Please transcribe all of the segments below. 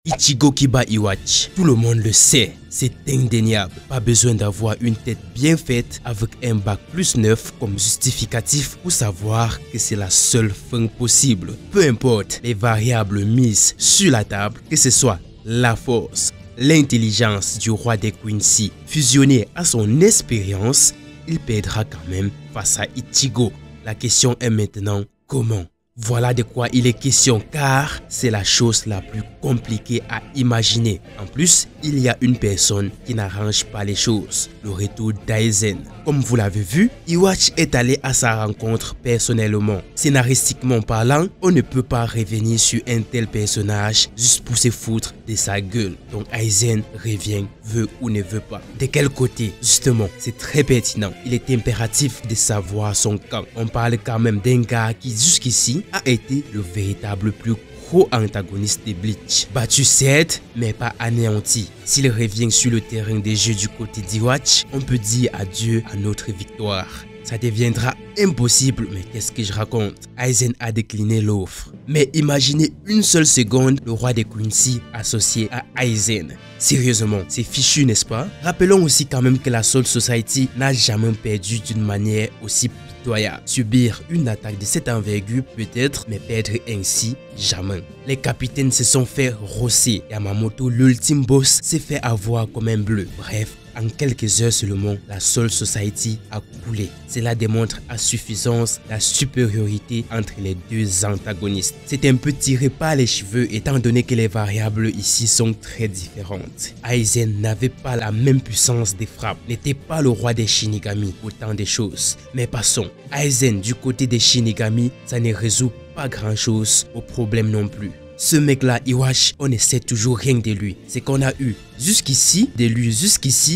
Ichigo qui bat Iwachi, tout le monde le sait, c'est indéniable. Pas besoin d'avoir une tête bien faite avec un bac +9 comme justificatif pour savoir que c'est la seule fin possible. Peu importe les variables mises sur la table, que ce soit la force, l'intelligence du roi des Quincy fusionnée à son expérience, il perdra quand même face à Ichigo. La question est maintenant comment? Voilà de quoi il est question car c'est la chose la plus compliquée à imaginer. En plus, il y a une personne qui n'arrange pas les choses, le retour d'Aizen. Comme vous l'avez vu, Iwachi est allé à sa rencontre personnellement. Scénaristiquement parlant, on ne peut pas revenir sur un tel personnage juste pour se foutre de sa gueule. Donc Aizen revient, veut ou ne veut pas. De quel côté? Justement, c'est très pertinent. Il est impératif de savoir son camp. On parle quand même d'un gars qui jusqu'ici a été le véritable plus gros antagoniste de Bleach. Battu certes, mais pas anéanti. S'il revient sur le terrain des jeux du côté d'Iwachi, on peut dire adieu à notre victoire. Ça deviendra impossible, mais qu'est-ce que je raconte? Aizen a décliné l'offre. Mais imaginez une seule seconde le roi des Quincy associé à Aizen. Sérieusement, c'est fichu, n'est-ce pas? Rappelons aussi quand même que la Soul Society n'a jamais perdu d'une manière aussi pitoyable. Subir une attaque de cette envergure peut-être, mais perdre ainsi, jamais. Les capitaines se sont fait rosser. Yamamoto, l'ultime boss, s'est fait avoir comme un bleu. Bref, en quelques heures seulement, la Soul Society a coulé. Cela démontre à suffisance la supériorité entre les deux antagonistes. C'est un peu tiré par les cheveux étant donné que les variables ici sont très différentes. Aizen n'avait pas la même puissance de frappe, n'était pas le roi des Shinigami, autant de choses. Mais passons, Aizen du côté des Shinigami, ça ne résout pas grand chose au problème non plus. Ce mec-là, Iwachi, on ne sait toujours rien de lui. Ce qu'on a eu jusqu'ici,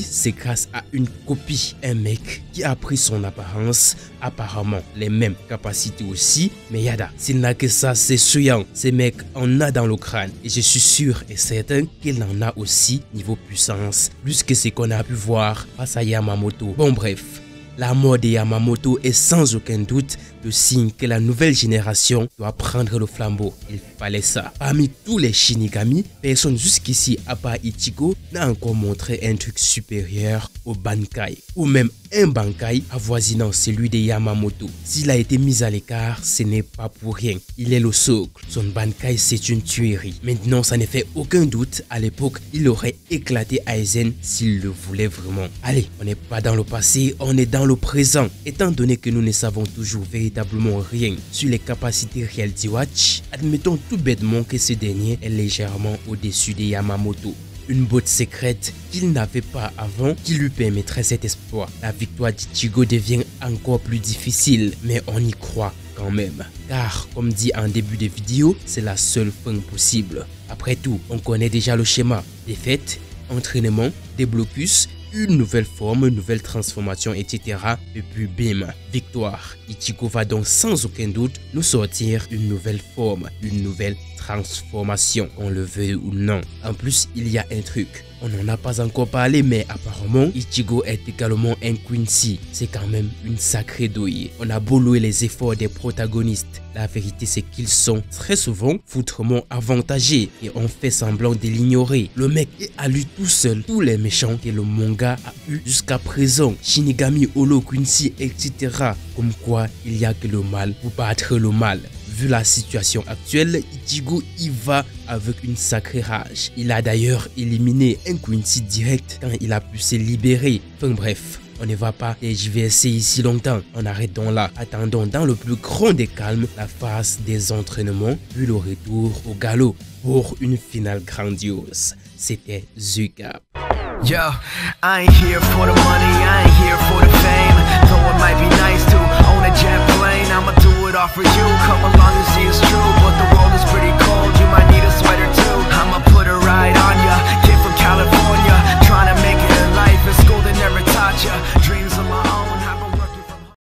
c'est grâce à une copie. Un mec qui a pris son apparence, apparemment les mêmes capacités aussi. Mais yada, s'il n'a que ça, c'est souillant. Ce mec en a dans le crâne. Et je suis sûr et certain qu'il en a aussi niveau puissance, plus que ce qu'on a pu voir face à Yamamoto. Bon bref. La mort de Yamamoto est sans aucun doute le signe que la nouvelle génération doit prendre le flambeau. Il fallait ça. Parmi tous les Shinigami, personne jusqu'ici, à part Ichigo, n'a encore montré un truc supérieur au Bankai. Ou même un Bankai avoisinant celui de Yamamoto. S'il a été mis à l'écart, ce n'est pas pour rien. Il est le socle. Son Bankai, c'est une tuerie. Maintenant, ça ne fait aucun doute. À l'époque, il aurait éclaté Aizen s'il le voulait vraiment. Allez, on n'est pas dans le passé, on est dans le présent. Étant donné que nous ne savons toujours véritablement rien sur les capacités réelles d'Iwachi, admettons tout bêtement que ce dernier est légèrement au-dessus de Yamamoto. Une botte secrète qu'il n'avait pas avant qui lui permettrait cet exploit. La victoire d'Ichigo devient encore plus difficile, mais on y croit quand même. Car, comme dit en début de vidéo, c'est la seule fin possible. Après tout, on connaît déjà le schéma. Défaite, entraînement, déblocus, une nouvelle forme, une nouvelle transformation, etc. Et puis bim, victoire. Ichigo va donc sans aucun doute nous sortir une nouvelle forme, une nouvelle transformation, qu'on le veuille ou non. En plus, il y a un truc. On n'en a pas encore parlé, mais apparemment, Ichigo est également un Quincy. C'est quand même une sacrée douille. On a beau louer les efforts des protagonistes. La vérité, c'est qu'ils sont très souvent foutrement avantagés et on fait semblant de l'ignorer. Le mec est à lui tout seul tous les méchants que le manga a eu jusqu'à présent. Shinigami, Holo, Quincy, etc. Comme quoi, il n'y a que le mal pour battre le mal. Vu la situation actuelle, Ichigo y va avec une sacrée rage. Il a d'ailleurs éliminé un Quincy direct quand il a pu se libérer. Enfin bref, on ne va pas tergiverser ici longtemps. On arrête donc là. Attendons dans le plus grand des calmes la phase des entraînements, puis le retour au galop pour une finale grandiose. C'était Zuka. Yo, I ain't here for the money, I ain't here for the fame. Though it might be nice to own a jet plane, I'ma do it all for you. Come along and see it's true, but the world is